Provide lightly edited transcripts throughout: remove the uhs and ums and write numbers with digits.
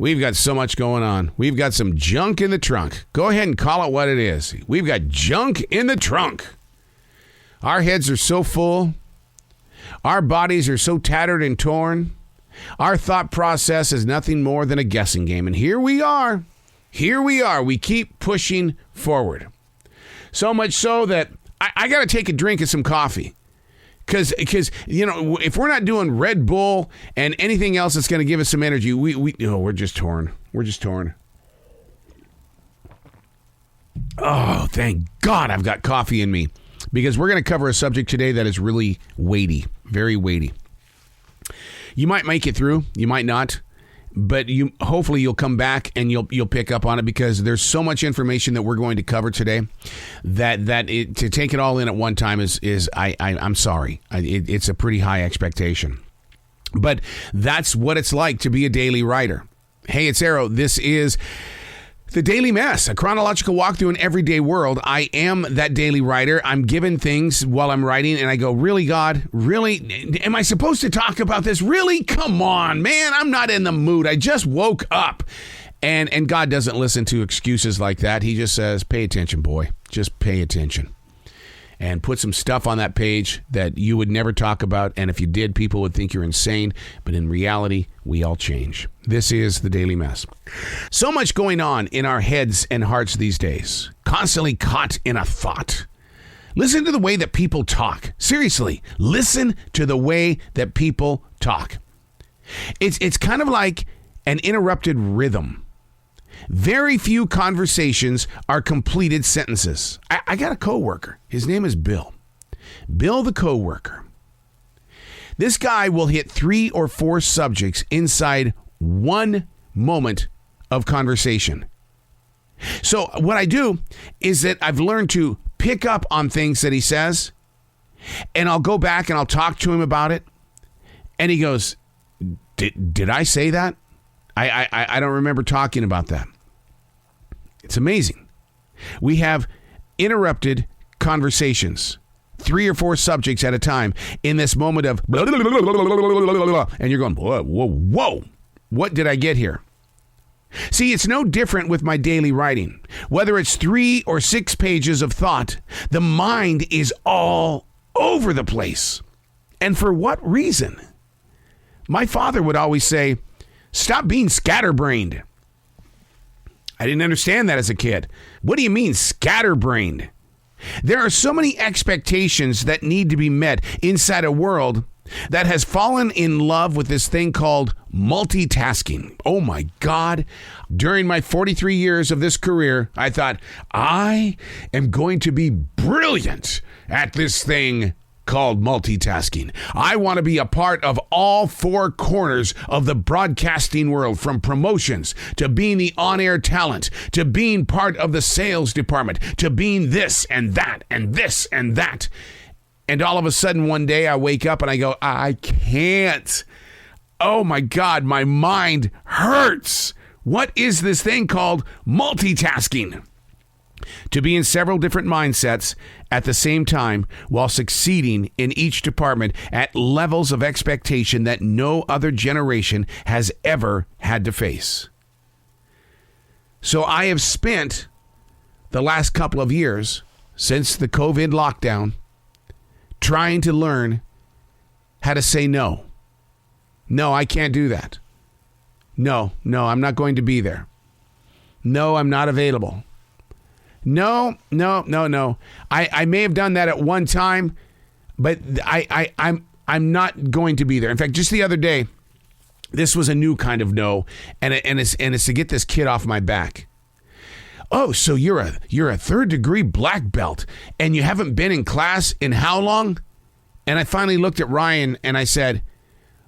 We've got so much going on. We've got some junk in the trunk. Go ahead and call it what it is. We've got junk in the trunk. Our heads are so full. Our bodies are so tattered and torn. Our thought process is nothing more than a guessing game. And here we are. Here we are. We keep pushing forward. So much so that I got to take a drink of some coffee. Because, you know, if we're not doing Red Bull and anything else that's going to give us some energy, we're just torn. We're just torn. Oh, thank God I've got coffee in me. Because we're going to cover a subject today that is really weighty, very weighty. You might make it through, you might not, but hopefully you'll come back and you'll pick up on it, because there's so much information that we're going to cover today that to take it all in at one time I'm sorry, it's a pretty high expectation. But that's what it's like to be a daily writer. Hey, it's Arrow. This is The Daily Mess, a chronological walk through an everyday world. I am that daily writer. I'm given things while I'm writing, and I go, really, God? Really? Am I supposed to talk about this? Really? Come on, man. I'm not in the mood. I just woke up. And God doesn't listen to excuses like that. He just says, pay attention, boy. Just pay attention. And put some stuff on that page that you would never talk about. And if you did, people would think you're insane. But in reality, we all change. This is The Daily Mess. So much going on in our heads and hearts these days. Constantly caught in a thought. Listen to the way that people talk. Seriously, listen to the way that people talk. It's kind of like an interrupted rhythm. Very few conversations are completed sentences. I got a coworker. His name is Bill. Bill the coworker. This guy will hit 3 or 4 subjects inside one moment of conversation. So what I do is that I've learned to pick up on things that he says, and I'll go back and I'll talk to him about it. And he goes, did I say that? I don't remember talking about that. It's amazing. We have interrupted conversations, 3 or 4 subjects at a time, in this moment of blah, blah, blah, blah, blah, blah, blah, and you're going, whoa, what did I get here? See, it's no different with my daily writing. Whether it's 3 or 6 pages of thought, the mind is all over the place. And for what reason? My father would always say, stop being scatterbrained. I didn't understand that as a kid. What do you mean scatterbrained? There are so many expectations that need to be met inside a world that has fallen in love with this thing called multitasking. Oh my God. During my 43 years of this career, I thought, I am going to be brilliant at this thing called multitasking. I want to be a part of all 4 corners of the broadcasting world, from promotions to being the on-air talent, to being part of the sales department, to being this and that and this and that. And all of a sudden one day I wake up and I go, I can't. Oh my God, my mind hurts. What is this thing called multitasking? To be in several different mindsets at the same time while succeeding in each department at levels of expectation that no other generation has ever had to face. So I have spent the last couple of years since the COVID lockdown trying to learn how to say no. No, I can't do that. No, I'm not going to be there. No, I'm not available. No. I may have done that at one time, but I'm not going to be there. In fact, just the other day, this was a new kind of no, and it's to get this kid off my back. Oh, so you're a 3rd degree black belt, and you haven't been in class in how long? And I finally looked at Ryan and I said,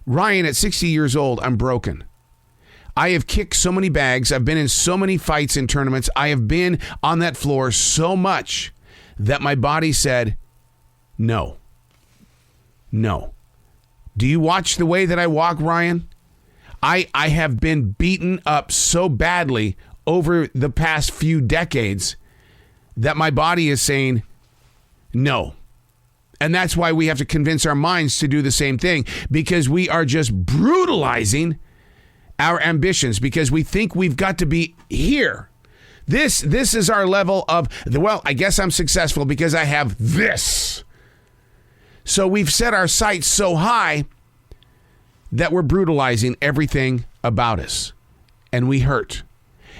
Ryan, at 60 years old, I'm broken. I have kicked so many bags. I've been in so many fights and tournaments. I have been on that floor so much that my body said, no. Do you watch the way that I walk, Ryan? I have been beaten up so badly over the past few decades that my body is saying no. And that's why we have to convince our minds to do the same thing, because we are just brutalizing our ambitions because we think we've got to be here. This is our level of, well, I guess I'm successful because I have this. So we've set our sights so high that we're brutalizing everything about us. And we hurt.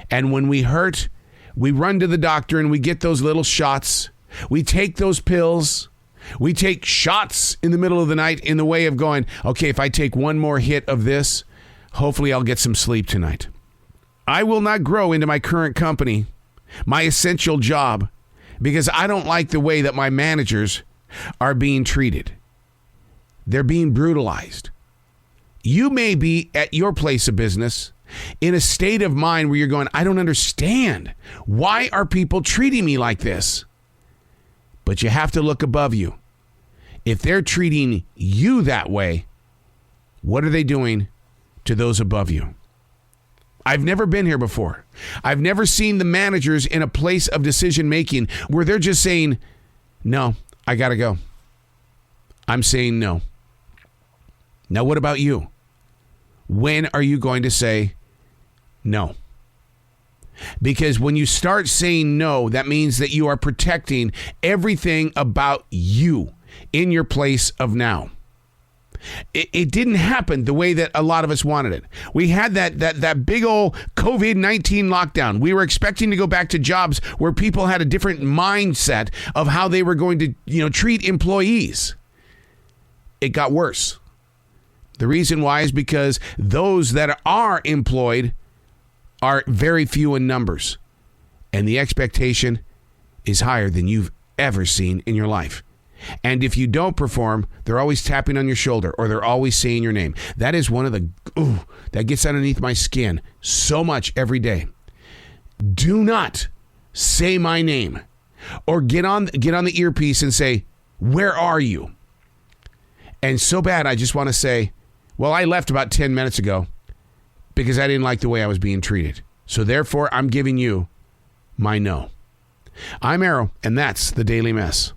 And when we hurt, we run to the doctor and we get those little shots. We take those pills. We take shots in the middle of the night in the way of going, okay, if I take one more hit of this, hopefully I'll get some sleep tonight. I will not grow into my current company, my essential job, because I don't like the way that my managers are being treated. They're being brutalized. You may be at your place of business in a state of mind where you're going, I don't understand. Why are people treating me like this? But you have to look above you. If they're treating you that way, what are they doing to those above you? I've never been here before. I've never seen the managers in a place of decision making where they're just saying, no, I got to go. I'm saying no. Now, what about you? When are you going to say no? Because when you start saying no, that means that you are protecting everything about you in your place of now. It didn't happen the way that a lot of us wanted it. We had that big old COVID-19 lockdown. We were expecting to go back to jobs where people had a different mindset of how they were going to, treat employees. It got worse. The reason why is because those that are employed are very few in numbers. And the expectation is higher than you've ever seen in your life. And if you don't perform, they're always tapping on your shoulder or they're always saying your name. That is one of the, that gets underneath my skin so much every day. Do not say my name or get on the earpiece and say, where are you? And so bad, I just want to say, well, I left about 10 minutes ago because I didn't like the way I was being treated. So therefore, I'm giving you my no. I'm Arrow, and that's the Daily Mess.